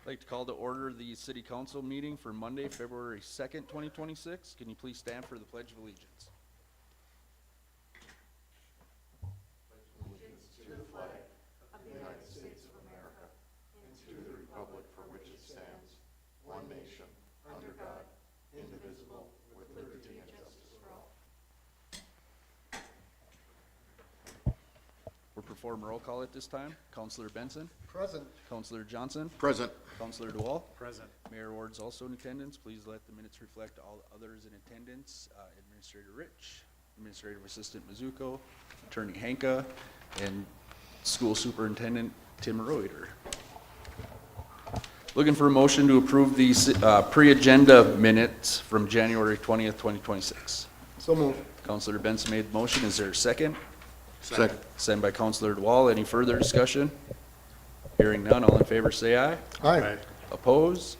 I'd like to call to order the City Council meeting for Monday, February 2nd, 2026. Can you please stand for the Pledge of Allegiance? We'll perform roll call at this time. Councilor Benson? Present. Councilor Johnson? Present. Councilor DeWall? Present. Mayor Ward's also in attendance. Please let the minutes reflect all others in attendance. Administrator Rich, Administrative Assistant Mizuko, Attorney Hanka, and School Superintendent Tim Reuter. Looking for a motion to approve the pre-agenda minutes from January 20th, 2026. So moved. Councilor Benson made the motion. Is there a second? Second. Second by Councilor DeWall. Any further discussion? Hearing none, all in favor say aye. Aye. Opposed?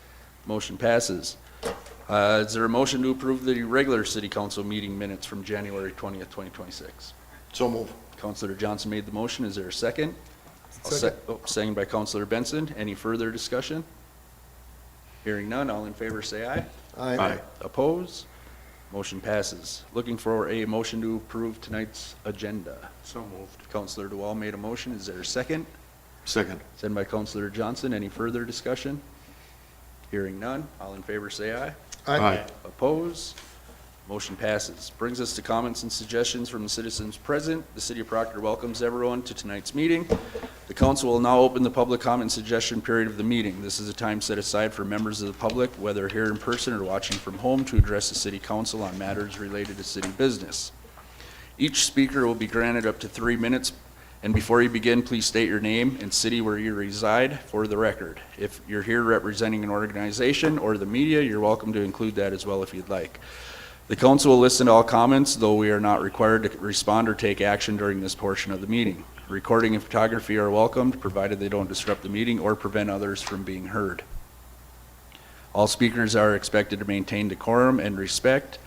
Motion passes. Is there a motion to approve the regular city council meeting minutes from January 20th, 2026? So moved. Councilor Johnson made the motion. Is there a second? Second. Second by Councilor Benson. Any further discussion? Hearing none, all in favor say aye. Aye. Opposed? Motion passes. Looking for a motion to approve tonight's agenda. So moved. Councilor DeWall made a motion. Is there a second? Second. Second by Councilor Johnson. Any further discussion? Hearing none. All in favor say aye. Aye. Opposed? Motion passes. Brings us to comments and suggestions from the citizens present. The City of Proctor welcomes everyone to tonight's meeting. The council will now open the public comment and suggestion period of the meeting. This is a time set aside for members of the public, whether here in person or watching from home, to address the City Council on matters related to city business. Each speaker will be granted up to 3 minutes, and before you begin, please state your name and city where you reside for the record. If you're here representing an organization or the media, you're welcome to include that as well if you'd like. The council will listen to all comments, though we are not required to respond or take action during this portion of the meeting. Recording and photography are welcomed, provided they don't disrupt the meeting or prevent others from being heard. All speakers are expected to maintain decorum and respect.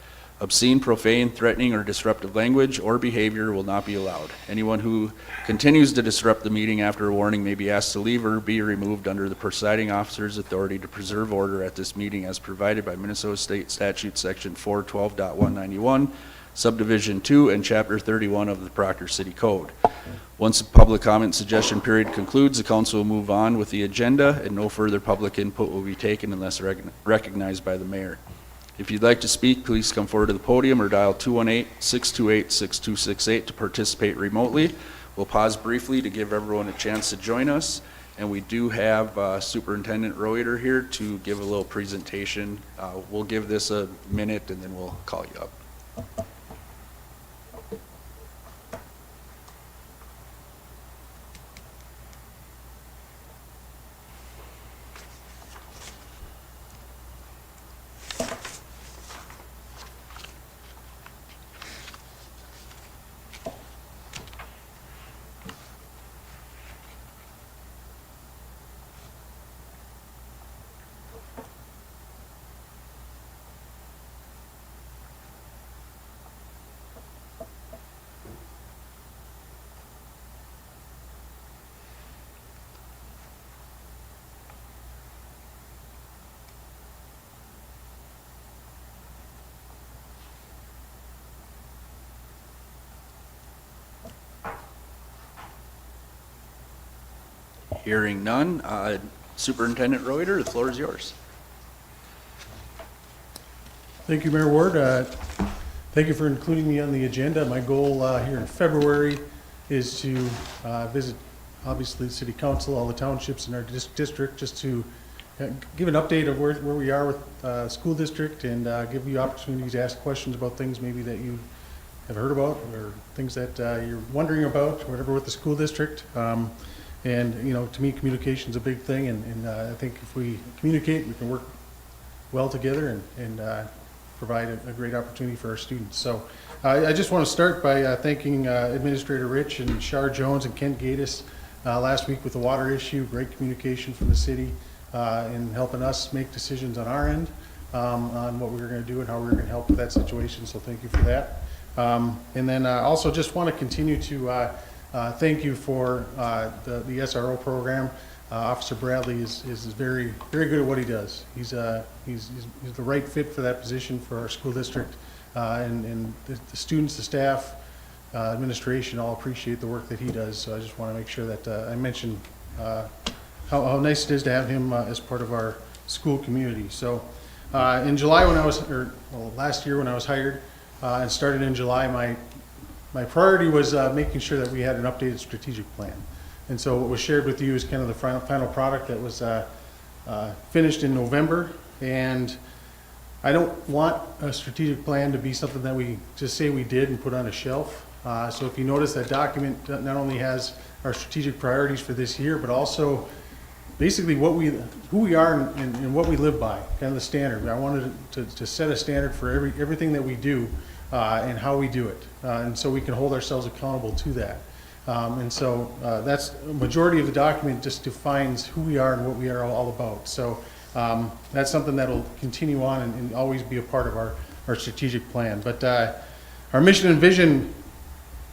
Obscene, profane, threatening, or disruptive language or behavior will not be allowed. Anyone who continues to disrupt the meeting after a warning may be asked to leave or be removed under the presiding officer's authority to preserve order at this meeting as provided by Minnesota State Statute Section 412.191, Subdivision 2, and Chapter 31 of the Proctor City Code. Once the public comment suggestion period concludes, the council will move on with the agenda, and no further public input will be taken unless recognized by the mayor. If you'd like to speak, please come forward to the podium or dial 218-628-6268 to participate remotely. We'll pause briefly to give everyone a chance to join us. And we do have Superintendent Reuter here to give a little presentation. We'll give this a minute and then we'll call you up. Hearing none, Superintendent Reuter, the floor is yours. Thank you, Mayor Ward. Thank you for including me on the agenda. My goal here in February is to visit, obviously, the City Council, all the townships in our district, just to give an update of where we are with school district and give you opportunities to ask questions about things maybe that you have heard about or things that you're wondering about, whatever, with the school district. And, you know, to me, communication is a big thing, and I think if we communicate, we can work well together and provide a great opportunity for our students. So I just want to start by thanking Administrator Rich and Shar Jones and Kent Gatis last week with the water issue. Great communication from the city in helping us make decisions on our end on what we were going to do and how we were going to help with that situation. So thank you for that. And then also just want to continue to thank you for the SRO program. Officer Bradley is very, very good at what he does. He's the right fit for that position for our school district, and the students, the staff, administration all appreciate the work that he does. So I just want to make sure that I mention how nice it is to have him as part of our school community. So in July last year when I was hired and started in July, my priority was making sure that we had an updated strategic plan. And so what was shared with you is kind of the final product that was finished in November. And I don't want a strategic plan to be something that we just say we did and put on a shelf. So if you notice, that document not only has our strategic priorities for this year, but also basically who we are and what we live by, kind of the standard. I wanted to set a standard for everything that we do and how we do it, and so we can hold ourselves accountable to that. And so that's a majority of the document just defines who we are and what we are all about. So that's something that'll continue on and always be a part of our strategic plan. But our mission and vision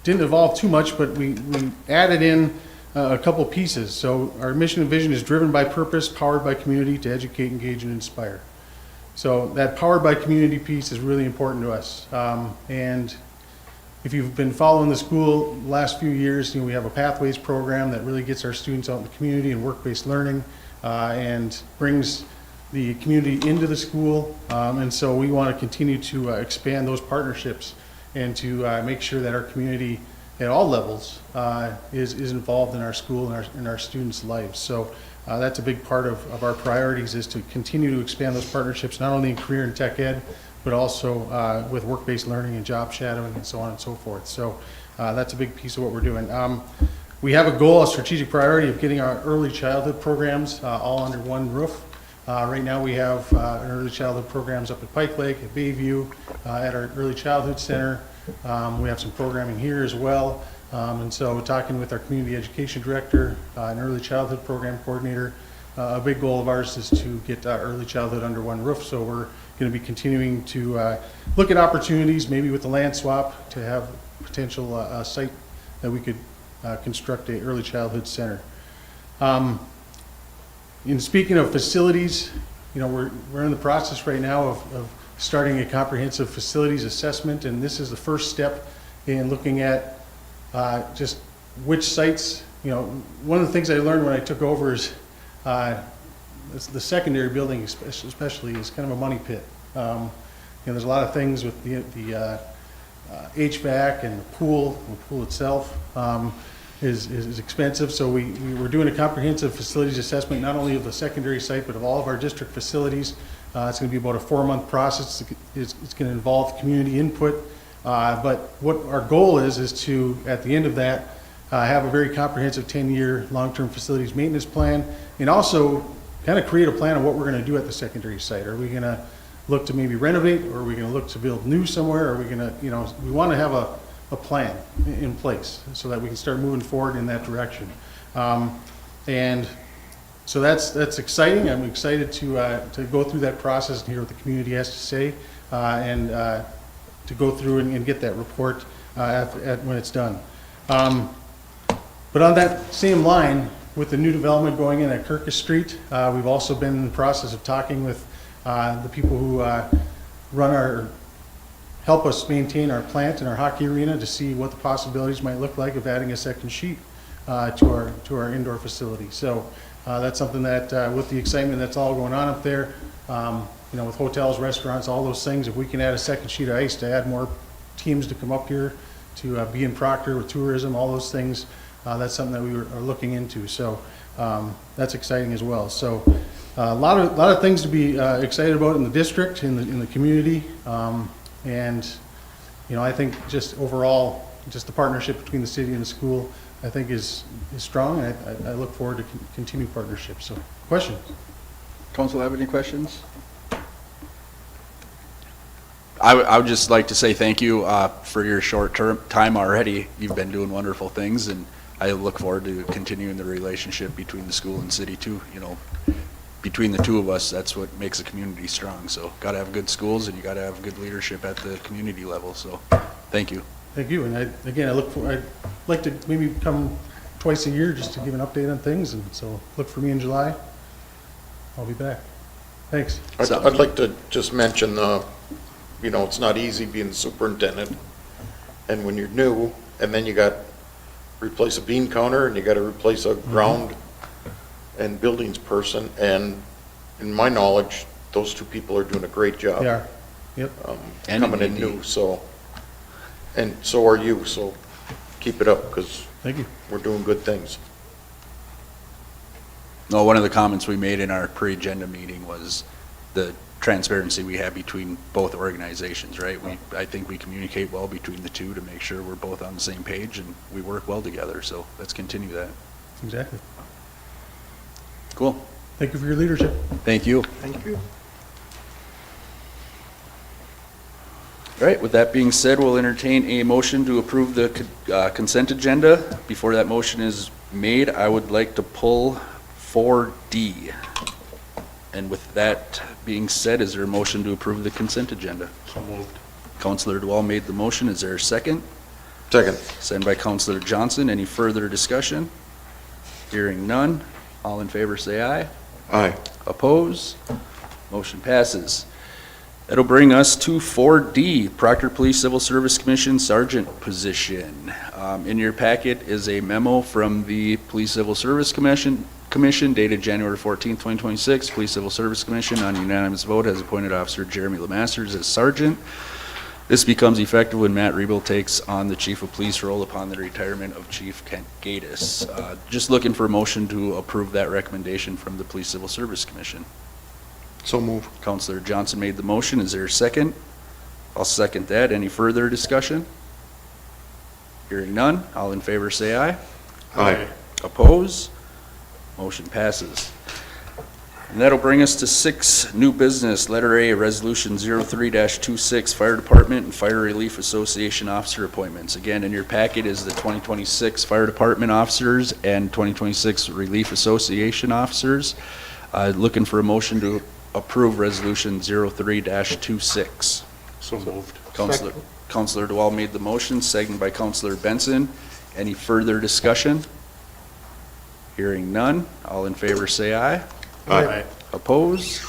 didn't evolve too much, but we added in a couple pieces. So our mission and vision is driven by purpose, powered by community to educate, engage, and inspire. So that powered by community piece is really important to us. And if you've been following the school the last few years, we have a Pathways program that really gets our students out in the community and work-based learning and brings the community into the school. And so we want to continue to expand those partnerships and to make sure that our community at all levels is involved in our school and our students' lives. So that's a big part of our priorities, is to continue to expand those partnerships, not only in career and tech ed, but also with work-based learning and job shadowing and so on and so forth. So that's a big piece of what we're doing. We have a goal, a strategic priority of getting our early childhood programs all under one roof. Right now we have early childhood programs up at Pike Lake, at Bayview, at our early childhood center. We have some programming here as well. And so talking with our community education director and early childhood program coordinator, a big goal of ours is to get early childhood under one roof. So we're going to be continuing to look at opportunities, maybe with the land swap, to have potential site that we could construct a early childhood center. In speaking of facilities, we're in the process right now of starting a comprehensive facilities assessment, and this is the first step in looking at just which sites. One of the things I learned when I took over is the secondary building especially is kind of a money pit. There's a lot of things with the HVAC and the pool itself is expensive. So we're doing a comprehensive facilities assessment, not only of the secondary site, but of all of our district facilities. It's going to be about a 4-month process. It's going to involve community input. But what our goal is to, at the end of that, have a very comprehensive 10-year long-term facilities maintenance plan, and also kind of create a plan of what we're going to do at the secondary site. Are we going to look to maybe renovate, or are we going to look to build new somewhere? Are we going to, we want to have a plan in place so that we can start moving forward in that direction. And so that's exciting. I'm excited to go through that process and hear what the community has to say, and to go through and get that report when it's done. But on that same line, with the new development going in at Kirkus Street, we've also been in the process of talking with the people who help us maintain our plant and our hockey arena, to see what the possibilities might look like of adding a second sheet to our indoor facility. So that's something that, with the excitement that's all going on up there, with hotels, restaurants, all those things, if we can add a second sheet of ice to add more teams to come up here, to be in Proctor with tourism, all those things, that's something that we are looking into. So that's exciting as well. So a lot of things to be excited about in the district, in the community, and I think just overall, just the partnership between the city and the school, I think is strong, and I look forward to continued partnership. So, questions? Council have any questions? I would just like to say thank you for your short time already. You've been doing wonderful things, and I look forward to continuing the relationship between the school and city too. Between the two of us, that's what makes a community strong. So got to have good schools, and you got to have good leadership at the community level. So thank you. Thank you. And I'd like to maybe come twice a year just to give an update on things, and so look for me in July. I'll be back. Thanks. I'd like to just mention, it's not easy being the superintendent, and when you're new, and then you got replace a bean counter, and you got to replace a ground and buildings person, and in my knowledge, those two people are doing a great job. They are. Yep. And Coming in new, and so are you, so keep it up, because Thank you. we're doing good things. No, one of the comments we made in our pre-agenda meeting was the transparency we have between both organizations, right? I think we communicate well between the two to make sure we're both on the same page and we work well together, so let's continue that. Exactly. Cool. Thank you for your leadership. Thank you. Thank you. All right, with that being said, we'll entertain a motion to approve the consent agenda. Before that motion is made, I would like to pull 4D. And with that being said, is there a motion to approve the consent agenda? So moved. Counselor Dwell made the motion. Is there a second? Second. Second by Counselor Johnson. Any further discussion? Hearing none. All in favor say aye. Aye. Oppose? Motion passes. That'll bring us to 4D, Proctor Police Civil Service Commission Sergeant position. In your packet is a memo from the Police Civil Service Commission dated January 14th, 2026. Police Civil Service Commission on unanimous vote has appointed Officer Jeremy Lemasters as Sergeant. This becomes effective when Matt Rebel takes on the Chief of Police role upon the retirement of Chief Kent Gatis. Just looking for a motion to approve that recommendation from the Police Civil Service Commission. So moved. Counselor Johnson made the motion. Is there a second? I'll second that. Any further discussion? Hearing none. All in favor say aye. Aye. Oppose? Motion passes. And that'll bring us to 6, new business. Letter A, Resolution 03-26, Fire Department and Fire Relief Association officer appointments. Again, in your packet is the 2026 Fire Department officers and 2026 Relief Association officers. Looking for a motion to approve Resolution 03-26. So moved. Counselor Dwell made the motion, seconded by Counselor Benson. Any further discussion? Hearing none. All in favor say aye. Aye. Oppose?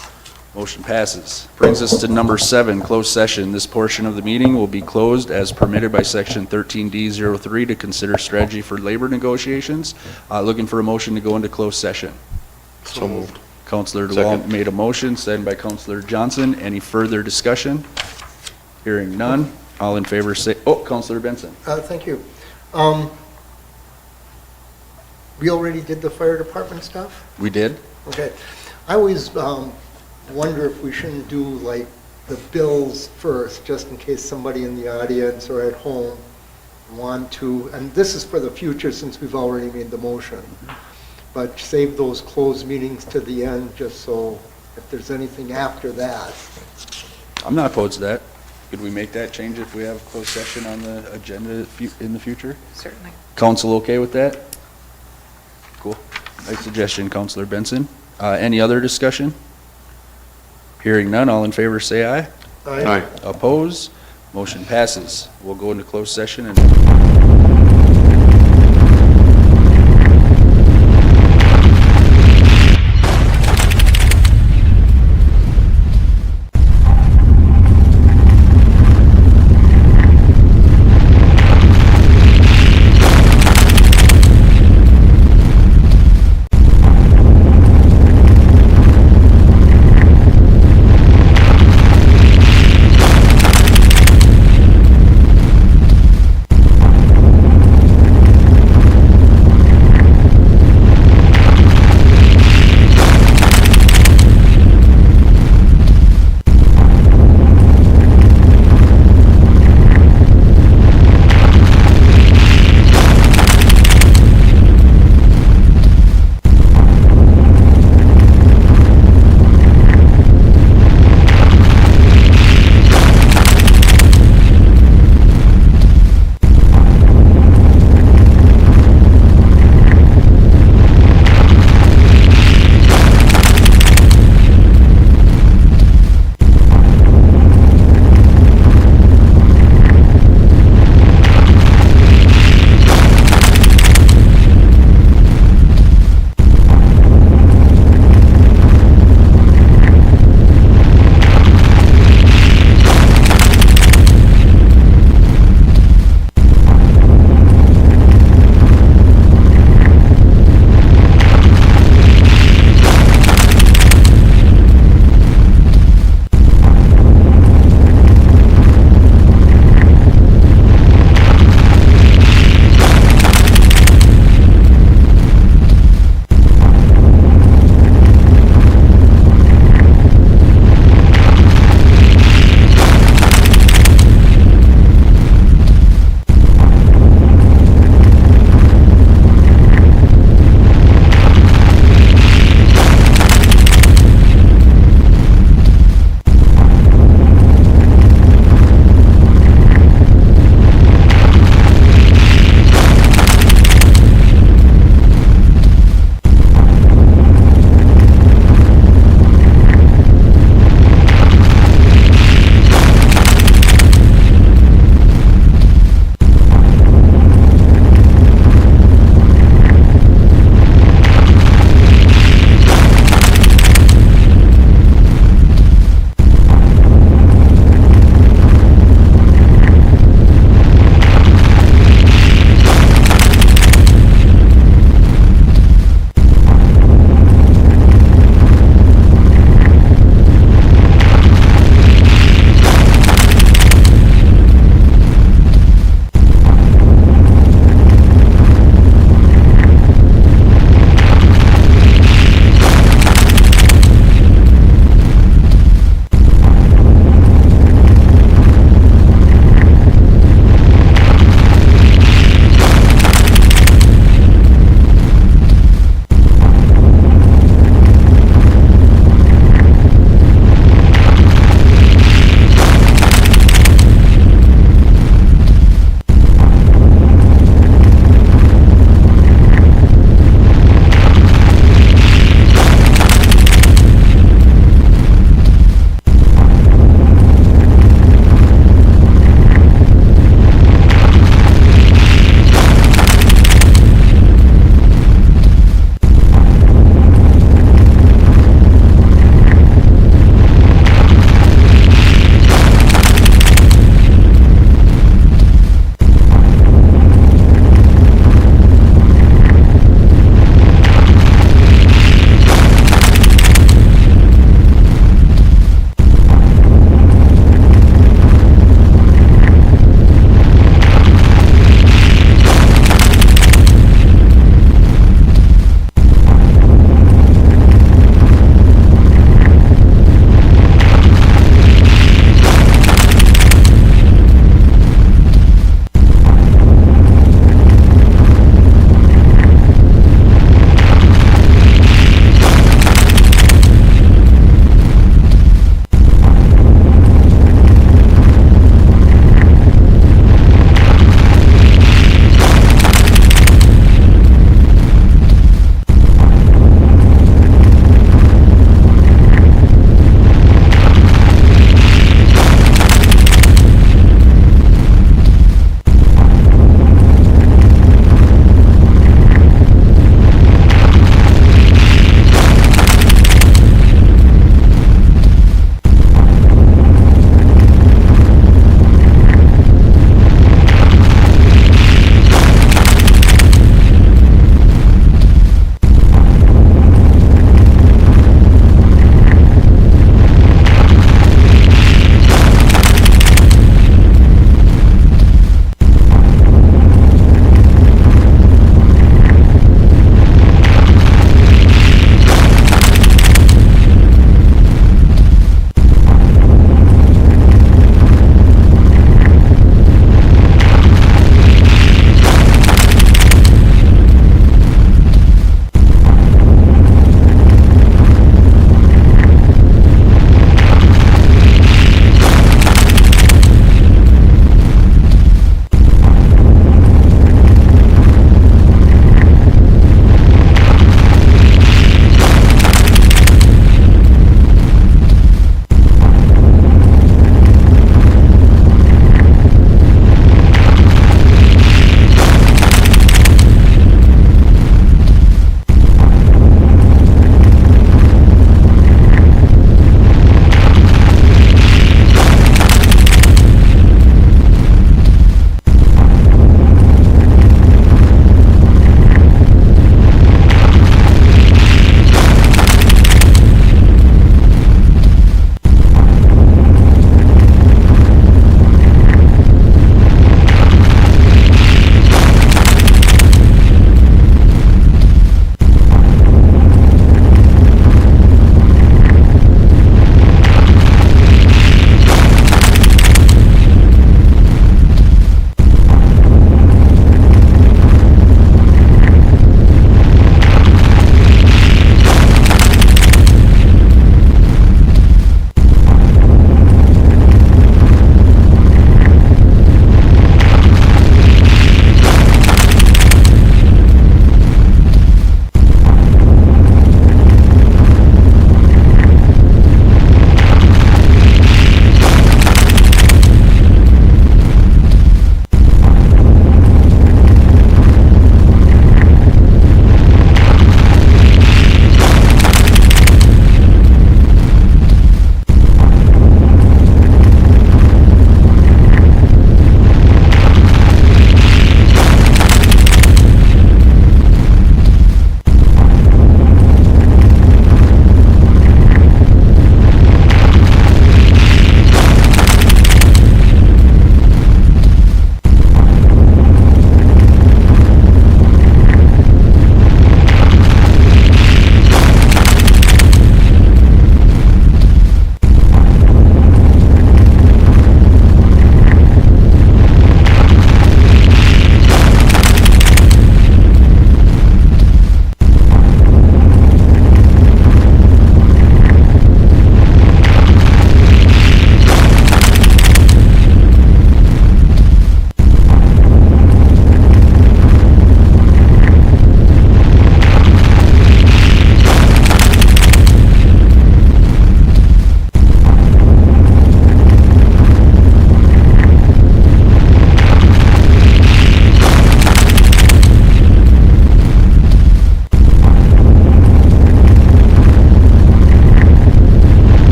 Motion passes. Brings us to number 7, closed session. This portion of the meeting will be closed as permitted by Section 13D03 to consider strategy for labor negotiations. Looking for a motion to go into closed session. So moved. Counselor DeWalt Second. made a motion, seconded by Counselor Johnson. Any further discussion? Hearing none. All in favor say, Counselor Benson. Thank you. We already did the fire department stuff? We did? Okay. I always wonder if we shouldn't do like the bills first, just in case somebody in the audience or at home want to, and this is for the future since we've already made the motion, but save those closed meetings to the end, just so if there's anything after that. I'm not opposed to that. Could we make that change if we have a closed session on the agenda in the future? Certainly. Council okay with that? Cool. Nice suggestion, Counselor Benson. Any other discussion? Hearing none, all in favor say aye. Aye. Oppose? Motion passes. We'll go into closed session and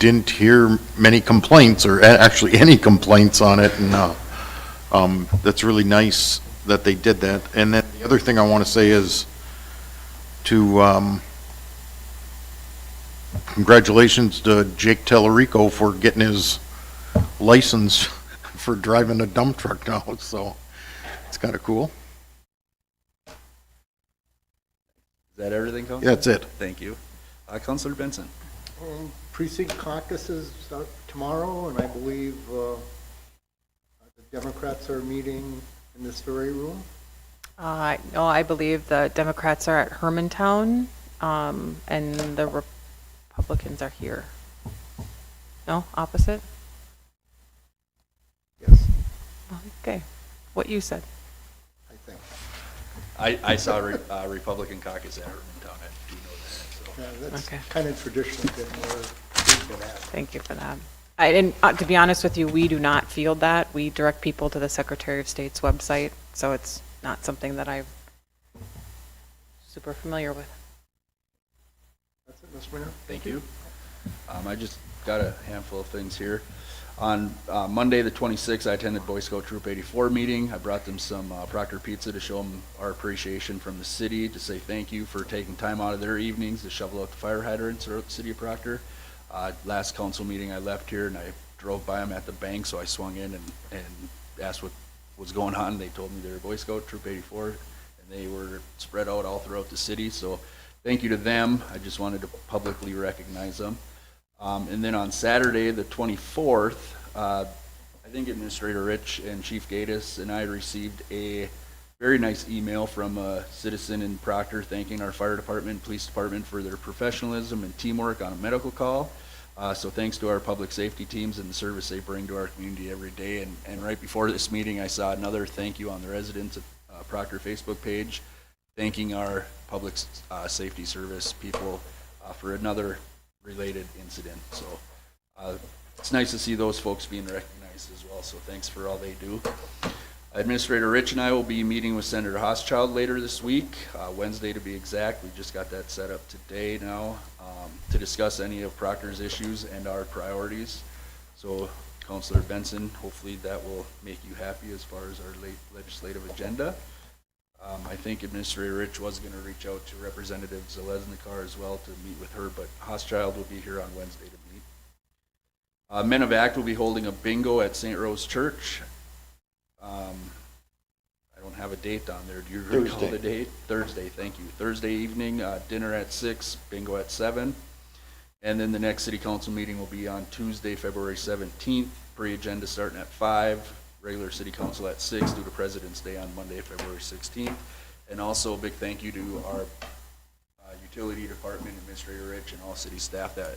didn't hear many complaints, or actually any complaints on it, and that's really nice that they did that. And then the other thing I want to say is to congratulations to Jake Tellerico for getting his license for driving a dump truck now, so it's kind of cool. Is that everything, Councilor? Yeah, that's it. Thank you. Councilor Benson? Precinct caucus is tomorrow, and I believe the Democrats are meeting in this very room. No, I believe the Democrats are at Hermantown, and the Republicans are here. No, opposite? Yes, Okay, what you said. I think. I saw Republican caucus at Hermantown. I do know that, so. Yeah, that's Okay. kind of traditionally been where we've been at. Thank you for that. I didn't, to be honest with you, we do not field that. We direct people to the Secretary of State's website, so it's not something that I'm super familiar with. That's it, Mr. Mayor. Thank you. I just got a handful of things here. On Monday, the 26th, I attended Boy Scout Troop 84 meeting. I brought them some Proctor pizza to show them our appreciation from the city, to say thank you for taking time out of their evenings to shovel out the fire hydrants throughout the city of Proctor. Last council meeting, I left here and I drove by them at the bank, so I swung in and asked what was going on. They told me they were Boy Scout Troop 84, and they were spread out all throughout the city, so thank you to them. I just wanted to publicly recognize them. And then on Saturday, the 24th, I think Administrator Rich and Chief Gatus and I received a very nice email from a citizen in Proctor thanking our fire department, police department for their professionalism and teamwork on a medical call. So thanks to our public safety teams and the service they bring to our community every day. And right before this meeting, I saw another thank you on the Residents of Proctor Facebook page, thanking our public safety service people for another related incident. So it's nice to see those folks being recognized as well, so thanks for all they do. Administrator Rich and I will be meeting with Senator Hochschild later this week, Wednesday to be exact. We just got that set up today now, to discuss any of Proctor's issues and our priorities. So Councilor Benson, hopefully that will make you happy as far as our legislative agenda. I think Administrator Rich was going to reach out to Representative Zalesnikar as well to meet with her, but Hochschild will be here on Wednesday to meet. Men of Act will be holding a bingo at St. Rose Church. I don't have a date on there. Do you recall the date? Thursday, thank you. Thursday evening, dinner at 6, bingo at 7. And then the next city council meeting will be on Tuesday, February 17th, pre-agenda starting at 5. Regular city council at 6 due to President's Day on Monday, February 16th. And also a big thank you to our utility department, Administrator Rich, and all city staff that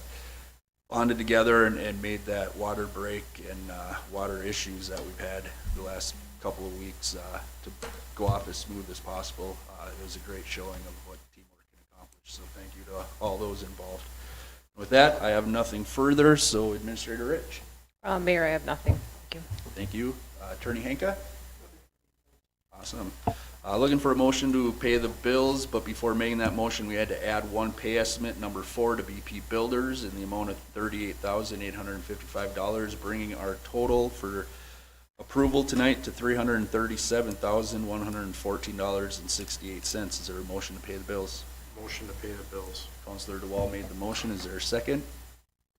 bonded together and made that water break and water issues that we've had the last couple of weeks to go off as smooth as possible. It was a great showing of what teamwork can accomplish. So thank you to all those involved. With that, I have nothing further, so Administrator Rich. Mayor, I have nothing. Thank you. Thank you. Attorney Henka? Awesome. Looking for a motion to pay the bills, but before making that motion, we had to add one pay estimate, number 4, to BP Builders in the amount of $38,855, bringing our total for approval tonight to $337,114.68. Is there a motion to pay the bills? Motion to pay the bills. Councilor DeWall made the motion. Is there a second?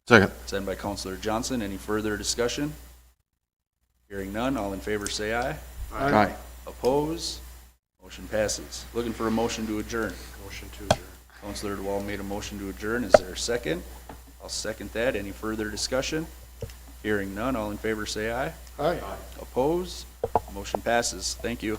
Second. Second by Councilor Johnson. Any further discussion? Hearing none, all in favor say aye. Aye. Oppose? Motion passes. Looking for a motion to adjourn. Motion to adjourn. Councilor DeWall made a motion to adjourn. Is there a second? I'll second that. Any further discussion? Hearing none, all in favor say aye. Aye. Oppose? Motion passes. Thank you.